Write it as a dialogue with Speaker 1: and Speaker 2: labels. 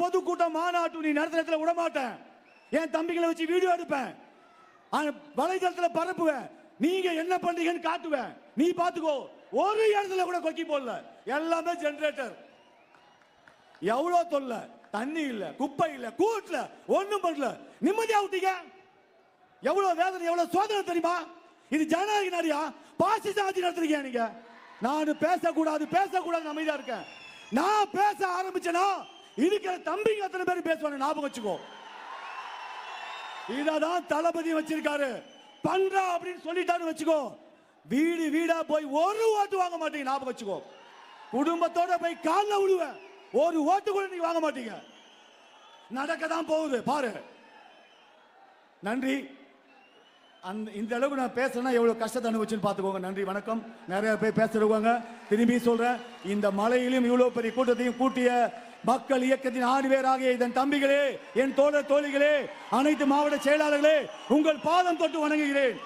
Speaker 1: பொதுக்கூட்டம் மாநாட்டு நீ நடத்துறதுல விட மாட்டேன். என் தம்பிகளை வச்சு வீடியோ எடுப்பேன், வலைதளத்தில் பரப்புவேன். நீங்க என்ன பண்றீங்கன்னு காட்டுவேன், நீ பாத்துக்கோ. ஒரு இடத்துல கூட கொக்கி போடல, எல்லாமே ஜெனரேட்டர். எவ்வளவு தொல்ல, தண்ணி இல்ல, குப்பை இல்ல, கூட்ல ஒண்ணும் பண்ணல, நிம்மதியா விட்டீங்க. எவ்வளவு வேதனை, எவ்வளவு சோதனை தெரியுமா? இது ஜனநாயக நாடியா? பாசிச ஆட்சி நடத்துறீங்க நீங்க. நான் பேசக்கூடாது அமைதியா இருக்கேன். நான் பேச ஆரம்பிச்சேனா இருக்கிற தம்பிங்க அத்தனை பேர் பேசுவாங்க, ஞாபகம் வச்சுக்கோ. இதான் தளபதி வச்சிருக்காரு. பண்றா அப்படின்னு சொல்லிட்டாரு வச்சுக்கோ, வீடு வீடா போய் ஒரு ஓட்டு வாங்க மாட்டீங்க, ஞாபகம் வச்சுக்கோ. குடும்பத்தோட போய் காலில் விடுவேன், ஒரு ஓட்டு கூட நீங்க வாங்க மாட்டீங்க. நடக்கதான் போகுது பாரு. நன்றி. இந்த அளவுக்கு நான் பேசுறேன்னா எவ்வளவு கஷ்டத்தை அனுபவிச்சுன்னு பாத்துக்கோங்க. நன்றி, வணக்கம். நிறைய பேர் பேசுறவங்க, திரும்பி சொல்றேன், இந்த மலையிலும் இவ்வளவு பெரிய கூட்டத்தையும் கூட்டிய மக்கள் இயக்கத்தின் 6 பேர் ஆகிய இதன் தம்பிகளே, என் தோழர் தோழிகளே, அனைத்து மாவட்ட செயலாளர்களே, உங்கள் பாதம் தொட்டு வணங்குகிறேன்.